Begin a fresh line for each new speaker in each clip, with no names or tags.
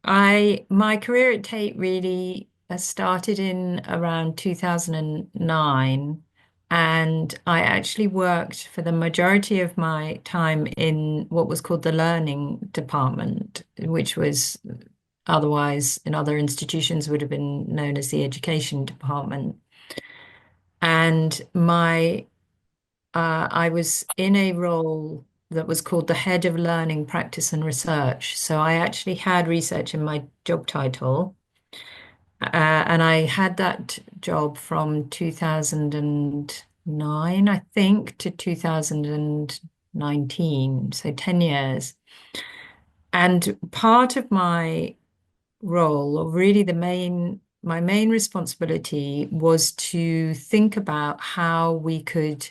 My career at Tate really started in around 2009, and I actually worked for the majority of my time in what was called the learning department, which was otherwise in other institutions would have been known as the education department. And I was in a role that was called the head of learning, practice, and research. So I actually had research in my job title. And I had that job from 2009, I think, to 2019, so 10 years. And part of my role, or really my main responsibility was to think about how we could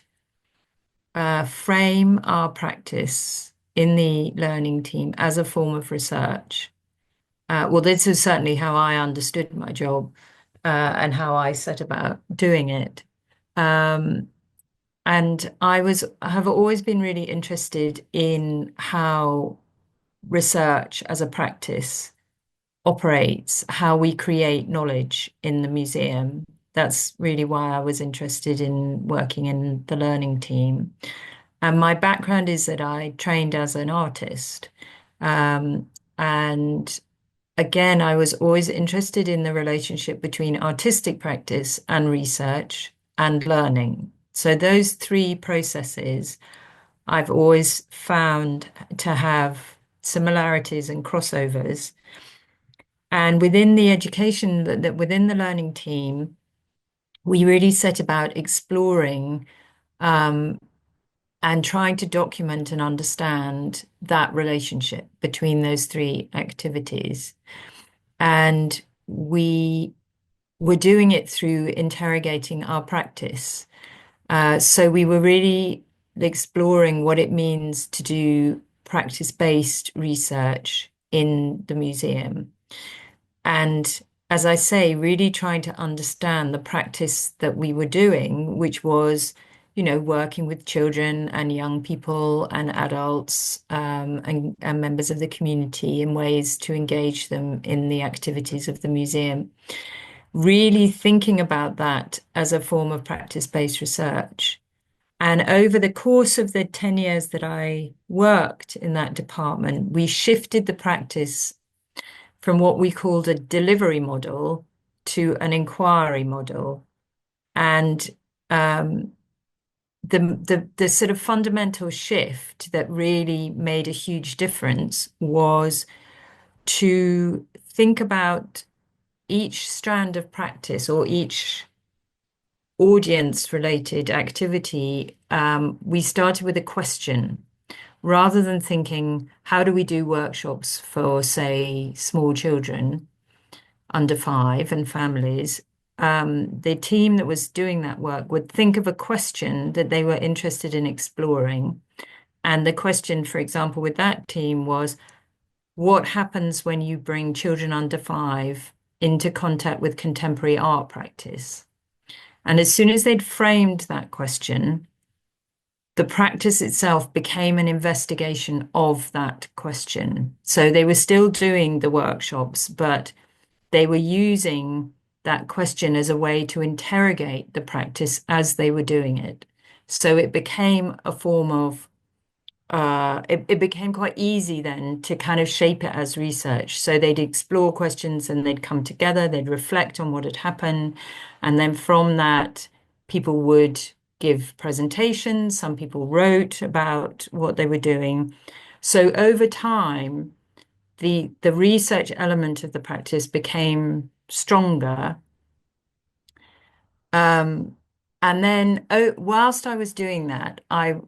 frame our practice in the learning team as a form of research. Well, this is certainly how I understood my job and how I set about doing it. Um, and have always been really interested in how research as a practice operates, how we create knowledge in the museum. That's really why I was interested in working in the learning team. And my background is that I trained as an artist. And again, I was always interested in the relationship between artistic practice and research and learning. So those three processes I've always found to have similarities and crossovers. And within the education, that within the learning team, we really set about exploring um, and trying to document and understand that relationship between those three activities. And we were doing it through interrogating our practice. So we were really exploring what it means to do practice-based research in the museum. And as I say, really trying to understand the practice that we were doing, which was, working with children and young people and adults and members of the community in ways to engage them in the activities of the museum. Really thinking about that as a form of practice-based research. And over the course of the 10 years that I worked in that department, we shifted the practice from what we called a delivery model to an inquiry model. And um, the sort of fundamental shift that really made a huge difference was to think about each strand of practice or each audience related activity. We started with a question rather than thinking, how do we do workshops for, say, small children under 5 and families? The team that was doing that work would think of a question that they were interested in exploring. And the question, for example, with that team was, what happens when you bring children under 5 into contact with contemporary art practice? And as soon as they'd framed that question, the practice itself became an investigation of that question. So they were still doing the workshops, but they were using that question as a way to interrogate the practice as they were doing it. So it became a form of it became quite easy then to kind of shape it as research. So they'd explore questions and they'd come together, they'd reflect on what had happened. And then from that, people would give presentations. Some people wrote about what they were doing. So over time, the research element of the practice became stronger. Um, and then, whilst I was doing that, I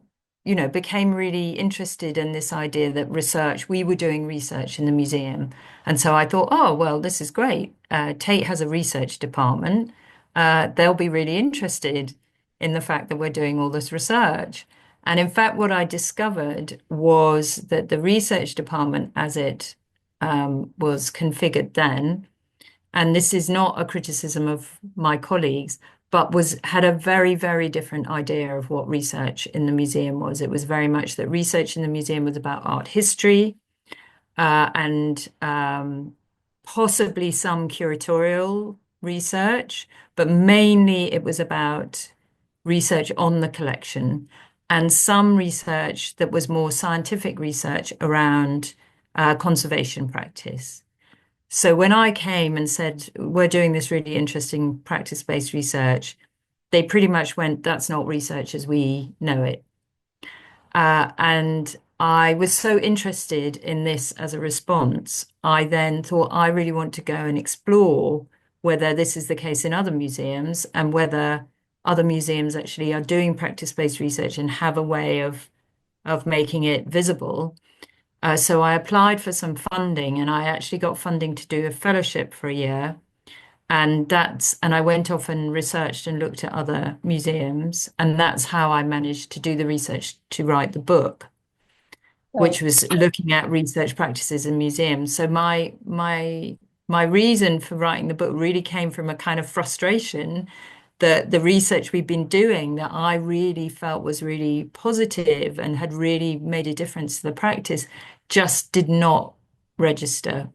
became really interested in this idea that we were doing research in the museum. And so I thought, oh, well, this is great. Tate has a research department. They'll be really interested in the fact that we're doing all this research. And in fact, what I discovered was that the research department, as it was configured then, and this is not a criticism of my colleagues, but had a very, very different idea of what research in the museum was. It was very much that research in the museum was about art history and possibly some curatorial research, but mainly it was about research on the collection and some research that was more scientific research around conservation practice. So when I came and said, we're doing this really interesting practice-based research, they pretty much went, that's not research as we know it. And I was so interested in this as a response, I then thought I really want to go and explore whether this is the case in other museums and whether other museums actually are doing practice-based research and have a way of making it visible. So I applied for some funding and I actually got funding to do a fellowship for a year. And I went off and researched and looked at other museums, and that's how I managed to do the research to write the book, which was looking at research practices in museums. So my reason for writing the book really came from a kind of frustration that the research we've been doing that I really felt was really positive and had really made a difference to the practice just did not register.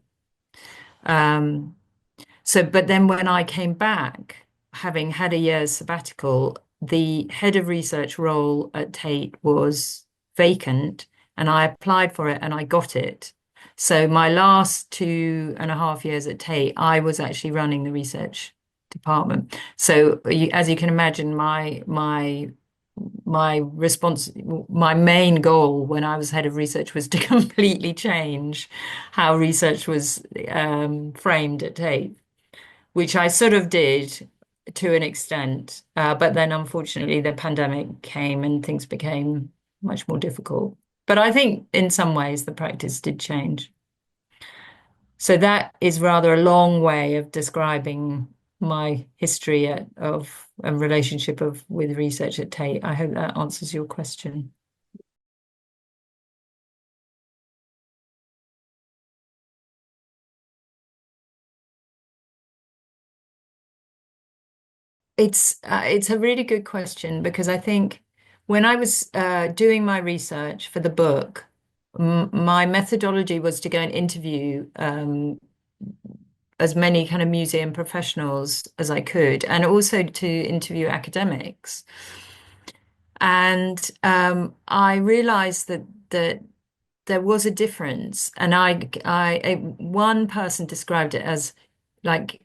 But then when I came back, having had a year's sabbatical, the head of research role at Tate was vacant, and I applied for it and I got it. So my last 2.5 years at Tate, I was actually running the research department. So as you can imagine, my response, my main goal when I was head of research was to completely change how research was framed at Tate, which I sort of did to an extent. But then unfortunately the pandemic came and things became much more difficult. But I think in some ways the practice did change. So that is rather a long way of describing my history of a relationship with research at Tate. I hope that answers your question. It's a really good question because I think when I was doing my research for the book, my methodology was to go and interview as many kind of museum professionals as I could, and also to interview academics. And I realized that there was a difference, and one person described it as like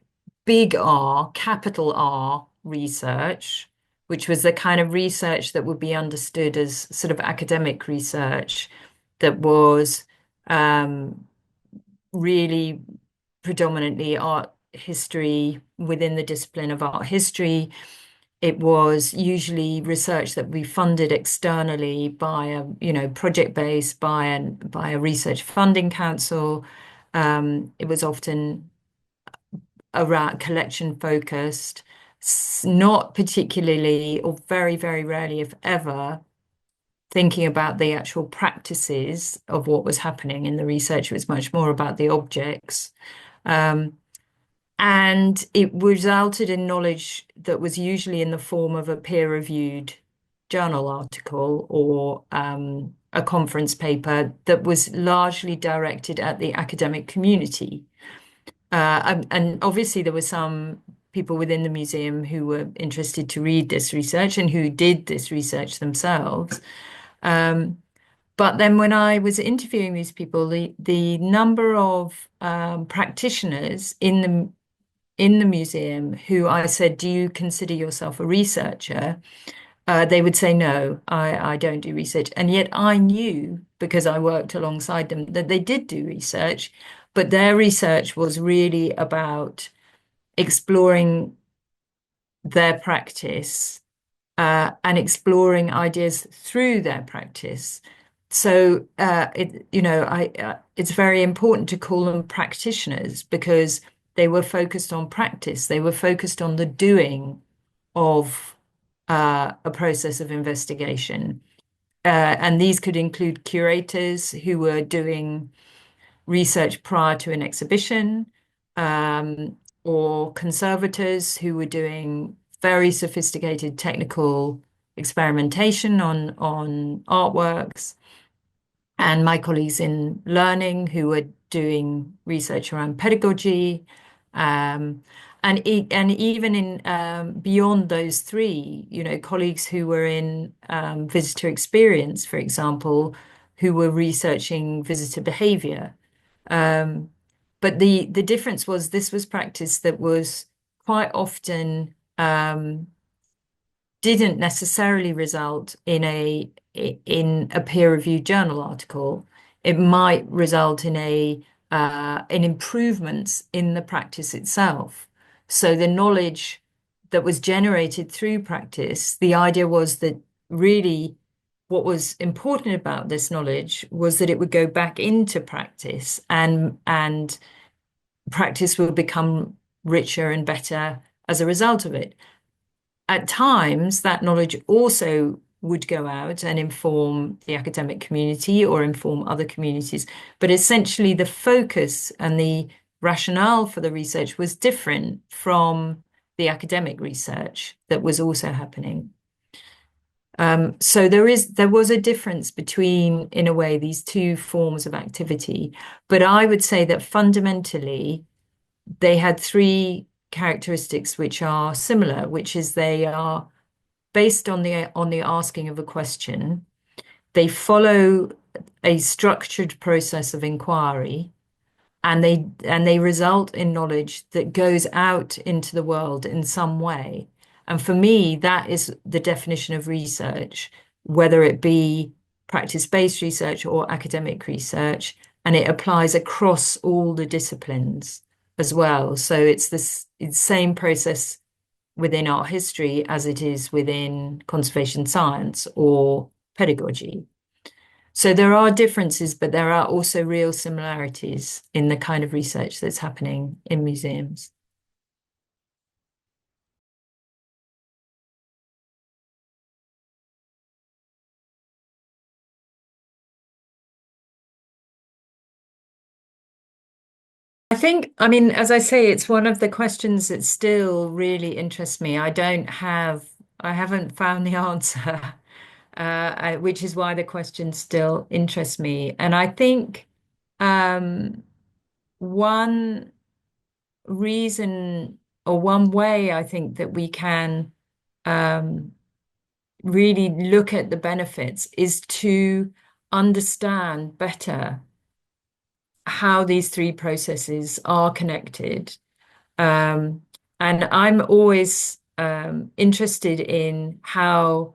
big R, capital R research, which was the kind of research that would be understood as sort of academic research that was really predominantly art history within the discipline of art history. It was usually research that we funded externally by a project based by a research funding council. It was often around collection focused, not particularly or very, very rarely, if ever, thinking about the actual practices of what was happening in the research. It was much more about the objects. And it resulted in knowledge that was usually in the form of a peer-reviewed journal article or a conference paper that was largely directed at the academic community. And obviously there were some people within the museum who were interested to read this research and who did this research themselves. But then when I was interviewing these people, the number of practitioners in the museum who I said, do you consider yourself a researcher? They would say, no, I don't do research. And yet I knew, because I worked alongside them, that they did do research, but their research was really about exploring their practice and exploring ideas through their practice. So it's very important to call them practitioners because they were focused on practice. They were focused on the doing of a process of investigation. And these could include curators who were doing research prior to an exhibition, or conservators who were doing very sophisticated technical experimentation on artworks. and my colleagues in learning who were doing research around pedagogy. Um, and even in beyond those three, colleagues who were in visitor experience, for example, who were researching visitor behavior. Um, but the difference was this was practice that was quite often didn't necessarily result in a peer-reviewed journal article. It might result in in improvements in the practice itself. So the knowledge that was generated through practice, the idea was that really what was important about this knowledge was that it would go back into practice, and practice would become richer and better as a result of it. At times, that knowledge also would go out and inform the academic community or inform other communities. But essentially, the focus and the rationale for the research was different from the academic research that was also happening. So there was a difference between, in a way, these two forms of activity. But I would say that fundamentally, they had three characteristics which are similar, which is they are based on the asking of a question. They follow a structured process of inquiry, and they result in knowledge that goes out into the world in some way. And for me, that is the definition of research, whether it be practice-based research or academic research, and it applies across all the disciplines as well. So it's the same process within art history as it is within conservation science or pedagogy. So there are differences, but there are also real similarities in the kind of research that's happening in museums. I mean, as I say, it's one of the questions that still really interests me. I haven't found the answer, which is why the question still interests me. And I think um, one reason or one way I think that we can um, really look at the benefits is to understand better how these three processes are connected. Um, and I'm always interested in how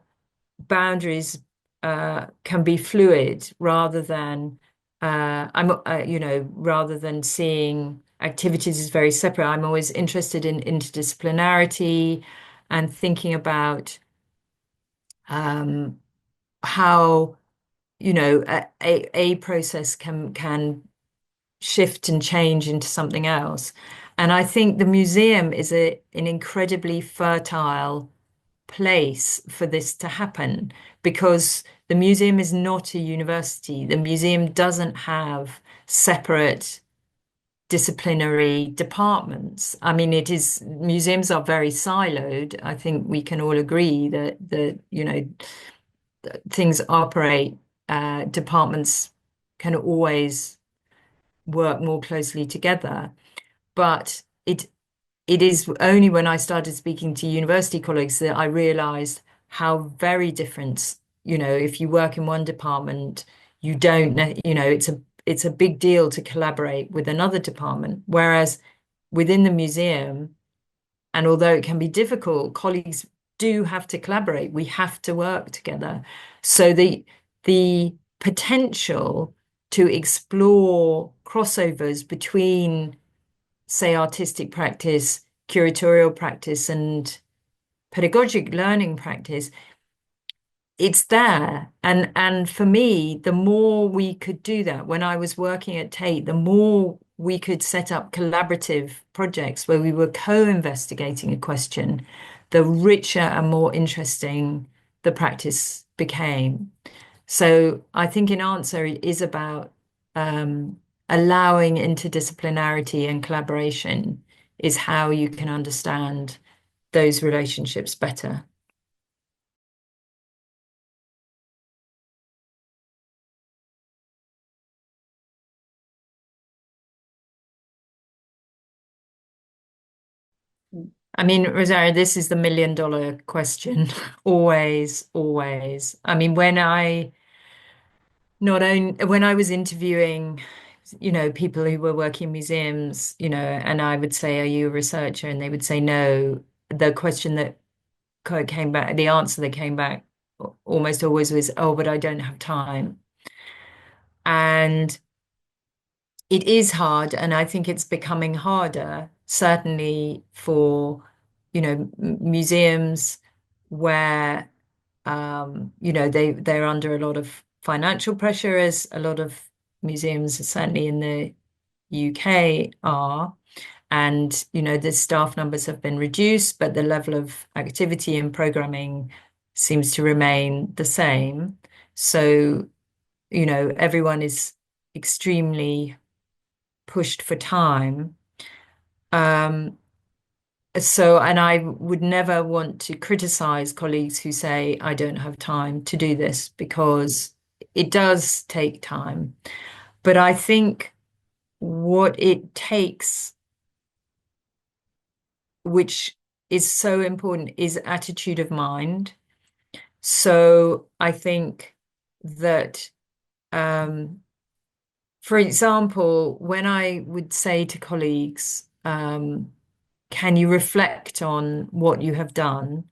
boundaries can be fluid rather than rather than seeing activities as very separate. I'm always interested in interdisciplinarity and thinking about um, how a process can shift and change into something else. And I think the museum is an incredibly fertile place for this to happen because the museum is not a university. The museum doesn't have separate disciplinary departments. I mean, museums are very siloed. I think we can all agree that things operate, departments can always work more closely together. But it is only when I started speaking to university colleagues that I realized how very different, if you work in one department, you don't, it's a big deal to collaborate with another department. Whereas within the museum, and although it can be difficult, colleagues do have to collaborate. We have to work together. So the potential to explore crossovers between, say, artistic practice, curatorial practice, and pedagogic learning practice, it's there. And for me, the more we could do that, when I was working at Tate, the more we could set up collaborative projects where we were co-investigating a question, the richer and more interesting the practice became. So I think in answer it is about allowing interdisciplinarity and collaboration is how you can understand those relationships better. I mean, Rosario, this is the million-dollar question. Always, always. I mean, when I was interviewing, people who were working in museums, and I would say, "Are you a researcher?" And they would say no. The question that came back, the answer that came back almost always was, "Oh, but I don't have time." And it is hard, and I think it's becoming harder, certainly for, museums where, they're under a lot of financial pressure, as a lot of museums, certainly in the UK, are. And, the staff numbers have been reduced, but the level of activity and programming seems to remain the same. So, everyone is extremely pushed for time. Um, and I would never want to criticize colleagues who say, I don't have time to do this, because it does take time. But I think what it takes, which is so important, is attitude of mind. So I think that, for example, when I would say to colleagues, can you reflect on what you have done,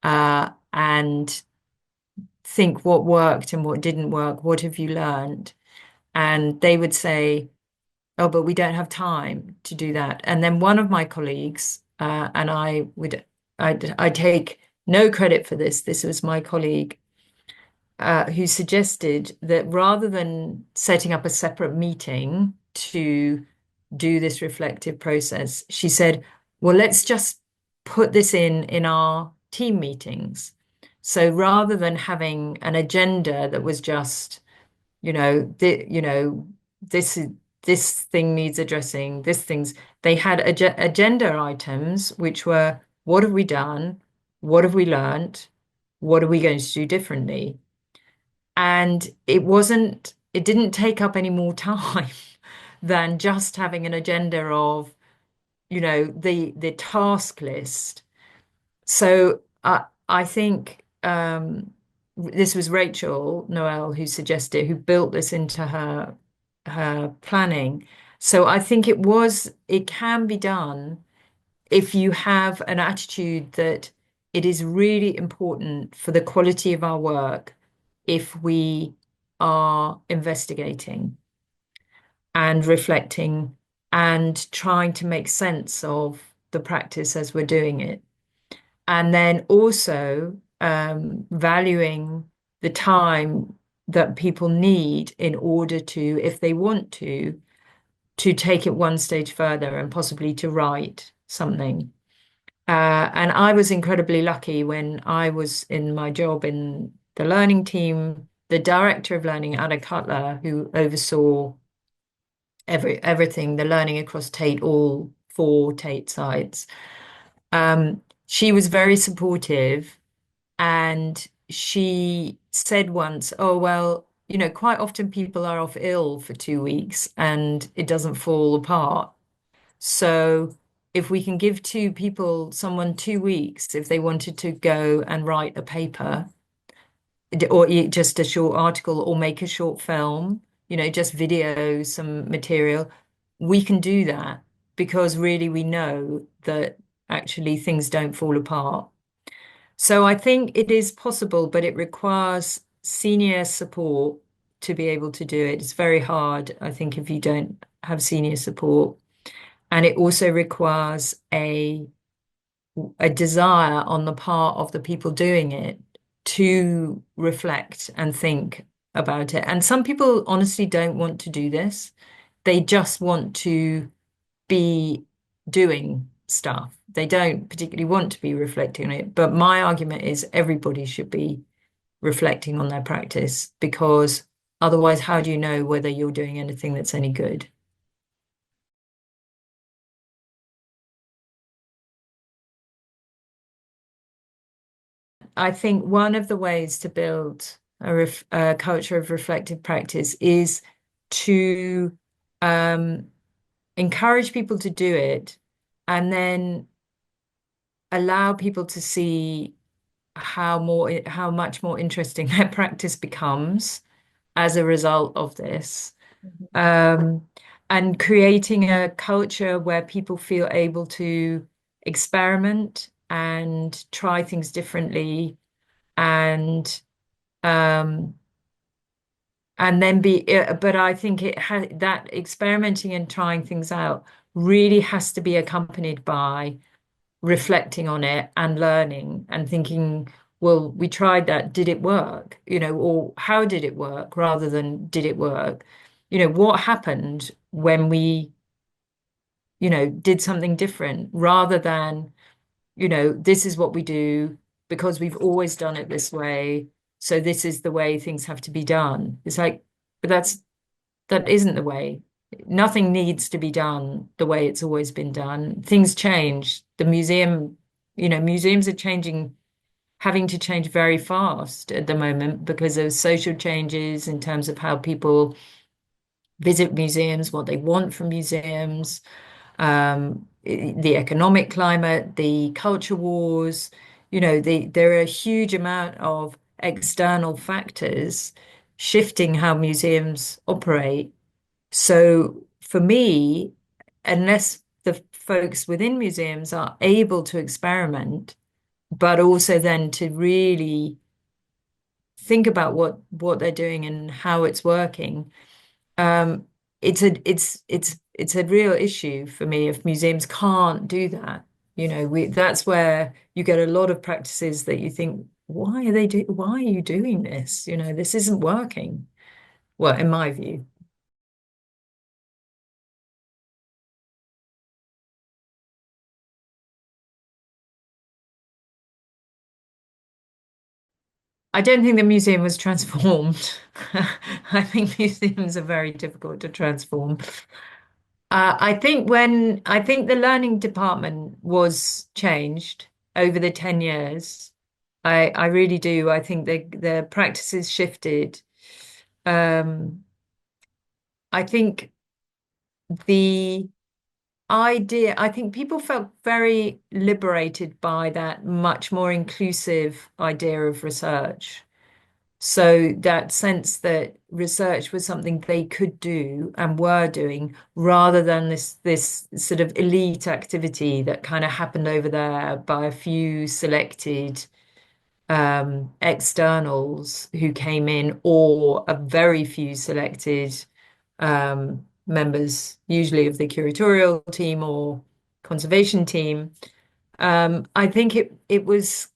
and think what worked and what didn't work? What have you learned? And they would say, oh, but we don't have time to do that. And then one of my colleagues, and I take no credit for this. This was my colleague, who suggested that rather than setting up a separate meeting to do this reflective process, she said, well, let's just put this in our team meetings. So rather than having an agenda that was just, this is this thing needs addressing, they had agenda items, which were, what have we done? What have we learned? What are we going to do differently? And it didn't take up any more time than just having an agenda of, the task list. So I think, this was Rachel Noel who suggested, who built this into her planning. So I think it can be done if you have an attitude that it is really important for the quality of our work if we are investigating and reflecting and trying to make sense of the practice as we're doing it. And then also, valuing the time that people need in order to, if they want to take it one stage further and possibly to write something. And I was incredibly lucky when I was in my job in the learning team. The director of learning, Anna Cutler, who oversaw everything, the learning across Tate, all four Tate sites, she was very supportive. And she said once, oh, well, quite often people are off ill for 2 weeks and it doesn't fall apart. So if we can give someone 2 weeks, if they wanted to go and write a paper, or just a short article, or make a short film, just video some material, we can do that, because really we know that actually things don't fall apart. So I think it is possible, but it requires senior support to be able to do it. It's very hard, I think, if you don't have senior support. And it also requires a desire on the part of the people doing it to reflect and think about it. And some people honestly don't want to do this. They just want to be doing stuff. They don't particularly want to be reflecting on it. But my argument is everybody should be reflecting on their practice, because otherwise, how do you know whether you're doing anything that's any good? I think one of the ways to build a culture of reflective practice is to, encourage people to do it, and then allow people to see how much more interesting their practice becomes as a result of this. Um, and creating a culture where people feel able to experiment and try things differently and um, then but I think that experimenting and trying things out really has to be accompanied by reflecting on it and learning and thinking, well, we tried that, did it work? Or how did it work rather than did it work? What happened when we, did something different rather than, this is what we do because we've always done it this way. So this is the way things have to be done. It's like, but that isn't the way. Nothing needs to be done the way it's always been done. Things change. Museums are changing, having to change very fast at the moment because of social changes in terms of how people visit museums, what they want from museums, the economic climate, the culture wars. There are a huge amount of external factors shifting how museums operate. So for me, unless the folks within museums are able to experiment, but also then to really think about what they're doing and how it's working, um, it's a real issue for me if museums can't do that. That's where you get a lot of practices that you think, why are you doing this? This isn't working. Well, in my view. I don't think the museum was transformed. I think museums are very difficult to transform. I think the learning department was changed over the 10 years. I really do. I think the practices shifted. Um, I think the I think people felt very liberated by that much more inclusive idea of research. So that sense that research was something they could do and were doing rather than this sort of elite activity that kind of happened over there by a few selected externals who came in or a very few selected members, usually of the curatorial team or conservation team. I think it was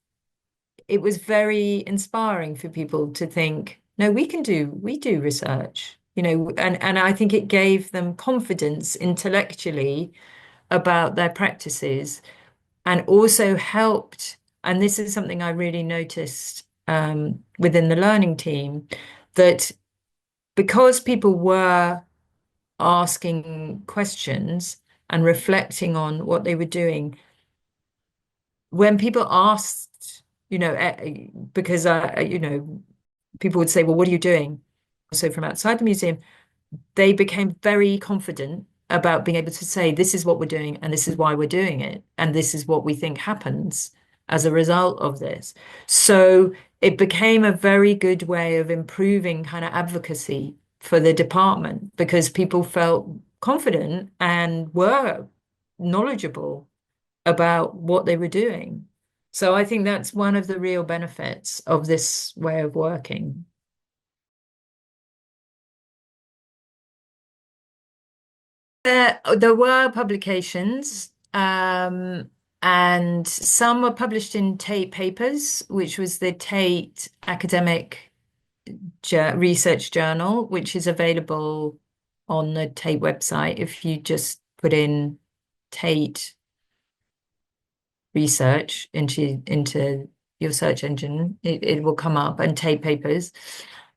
very inspiring for people to think, no, we do research, and I think it gave them confidence intellectually about their practices and also helped, and this is something I really noticed within the learning team, that because people were asking questions and reflecting on what they were doing, when people asked, because people would say, well, what are you doing? So from outside the museum, they became very confident about being able to say, this is what we're doing, and this is why we're doing it, and this is what we think happens as a result of this. So it became a very good way of improving kind of advocacy for the department because people felt confident and were knowledgeable about what they were doing. So I think that's one of the real benefits of this way of working. There were publications, and some were published in Tate Papers, which was the Tate Academic Research Journal, which is available on the Tate website if you just put in Tate research into your search engine, it will come up, and Tate Papers.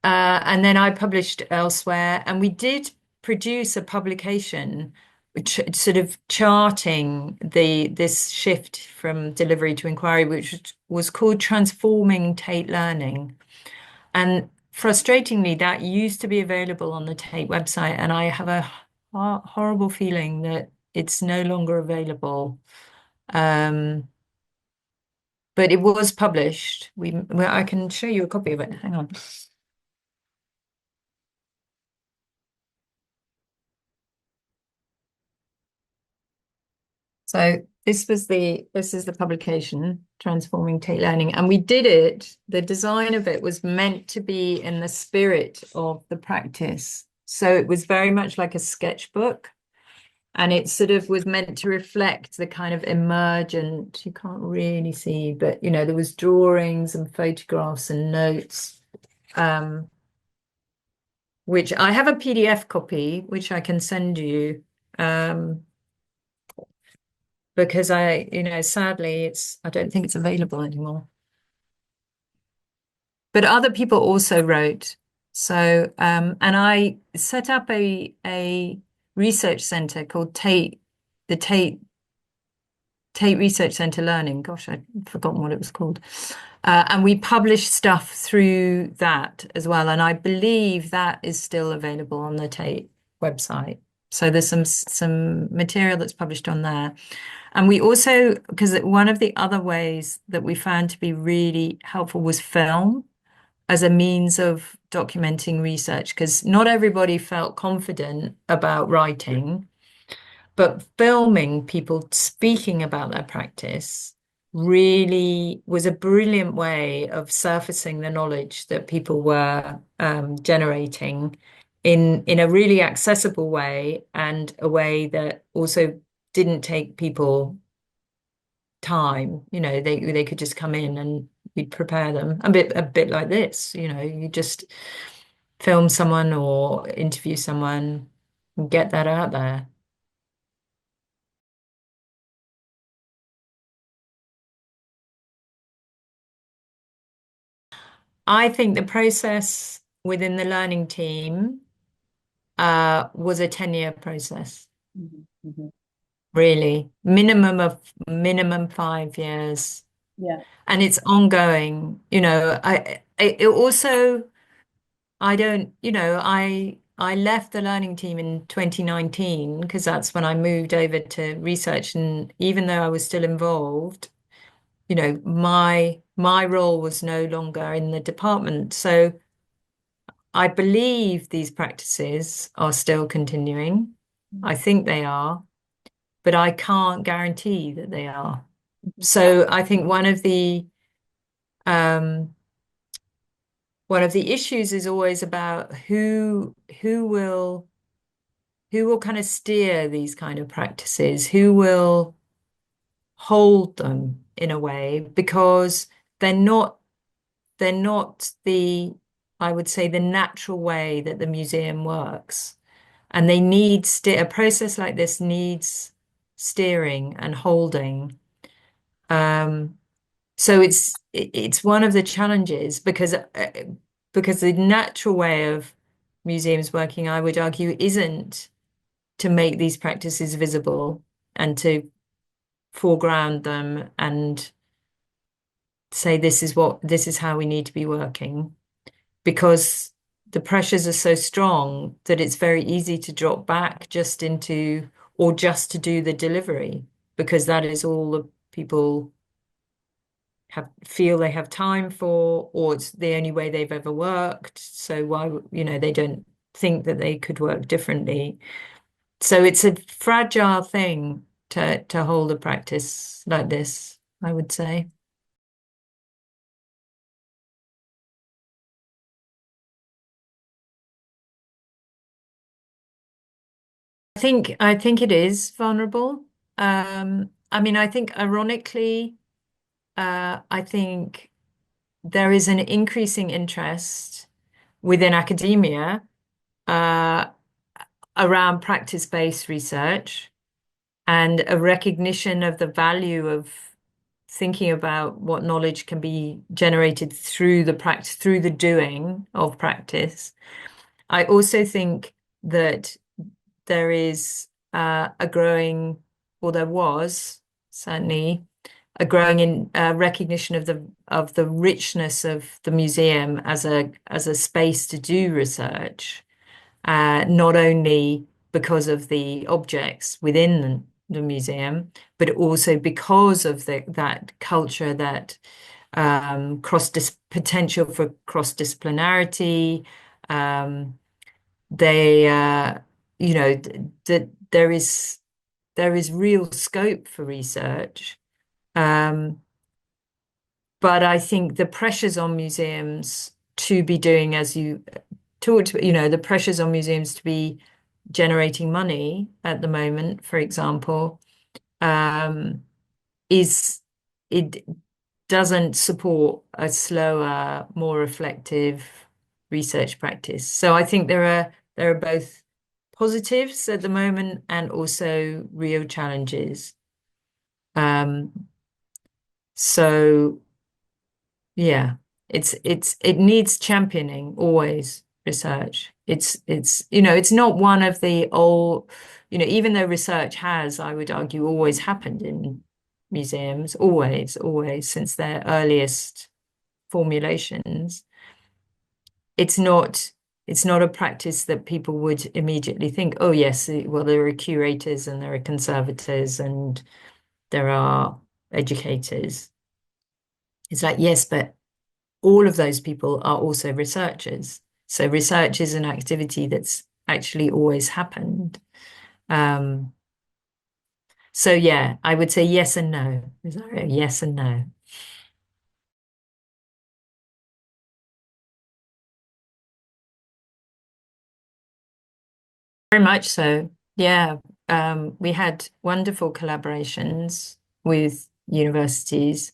And then I published elsewhere, and we did produce a publication which sort of charting this shift from delivery to inquiry, which was called Transforming Tate Learning. And frustratingly, that used to be available on the Tate website, and I have a horrible feeling that it's no longer available. Um, but it was published. Well, I can show you a copy of it. Hang on. So this is the publication, Transforming Tate Learning. And we did it, the design of it was meant to be in the spirit of the practice. So it was very much like a sketchbook. And it sort of was meant to reflect the kind of emergent, you can't really see, but there was drawings and photographs and notes, which I have a PDF copy, which I can send you. Because sadly, I don't think it's available anymore. But other people also wrote. So, and I set up a research center called the Tate Research Center Learning. Gosh, I'd forgotten what it was called. And we published stuff through that as well. And I believe that is still available on the Tate website. So there's some material that's published on there. And we also, because one of the other ways that we found to be really helpful was film as a means of documenting research, because not everybody felt confident about writing, but filming people speaking about their practice really was a brilliant way of surfacing the knowledge that people were generating in a really accessible way, and a way that also didn't take people time. They could just come in and you'd prepare them a bit like this. You just film someone or interview someone and get that out there. I think the process within the learning team was a 10-year process, really. Minimum 5 years.
Yeah.
And it's ongoing. It also, I don't, I left the learning team in 2019 because that's when I moved over to research. And even though I was still involved, my role was no longer in the department. So I believe these practices are still continuing. I think they are, but I can't guarantee that they are. So I think um, one of the issues is always about who will kind of steer these kind of practices, who will hold them in a way, because they're not the, I would say, the natural way that the museum works. And a process like this needs steering and holding. So it's one of the challenges, because the natural way of museums working, I would argue, isn't to make these practices visible and to foreground them and say this is how we need to be working, because the pressures are so strong that it's very easy to drop back just to do the delivery, because that is all the people feel they have time for, or it's the only way they've ever worked. So why, they don't think that they could work differently. So it's a fragile thing to hold a practice like this, I would say. I think it is vulnerable. I mean, I think ironically, I think there is an increasing interest within academia uh, around practice-based research, and a recognition of the value of thinking about what knowledge can be generated through the practice, through the doing of practice. I also think that there is a growing, or there was certainly a growing recognition of the richness of the museum as a space to do research, not only because of the objects within the museum, but also because of that culture, that potential for cross-disciplinarity. They, that there is real scope for research. But I think the pressures on museums to be doing, as you talked about, the pressures on museums to be generating money at the moment, for example, is it doesn't support a slower, more reflective research practice. So I think there are both positives at the moment and also real challenges. So yeah, it needs championing always, research. It's not one of the old, even though research has, I would argue, always happened in museums, always since their earliest formulations. It's not a practice that people would immediately think, oh yes, well, there are curators and there are conservators and there are educators. It's like, yes, but all of those people are also researchers. So research is an activity that's actually always happened. So yeah, I would say yes and no. Is that right? Yes and no. Very much so. Yeah. We had wonderful collaborations with universities,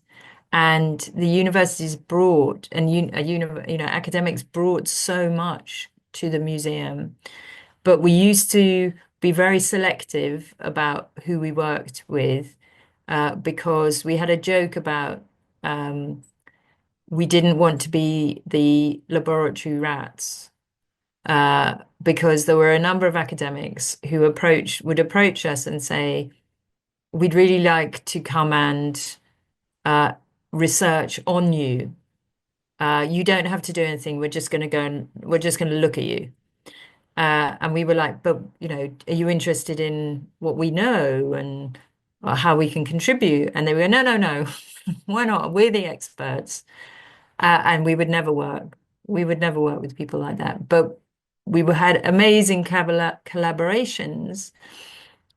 and the universities brought, and academics brought so much to the museum. But we used to be very selective about who we worked with, because we had a joke about we didn't want to be the laboratory rats, because there were a number of academics who would approach us and say, we'd really like to come and research on you. You don't have to do anything. We're just going to look at you. And we were like, but, are you interested in what we know and how we can contribute? And they were, no, no, no, why not? We're the experts. And we would never work. We would never work with people like that. But had amazing collaborations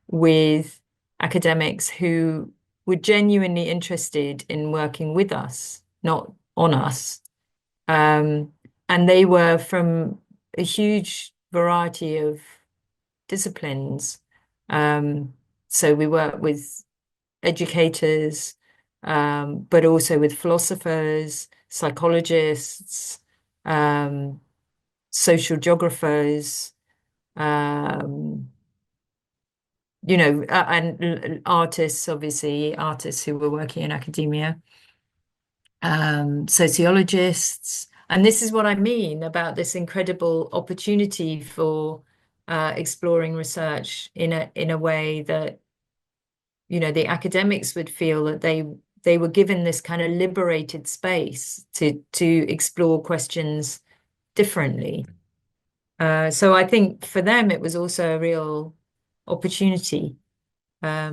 with academics who were genuinely interested in working with us, not on us. And they were from a huge variety of disciplines. So we work with educators, but also with philosophers, psychologists, social geographers, and artists, obviously, artists who were working in academia, sociologists. And this is what I mean about this incredible opportunity for exploring research in a way that, the academics would feel that they were given this kind of liberated space to explore questions differently. So I think for them it was also a real opportunity. Yeah.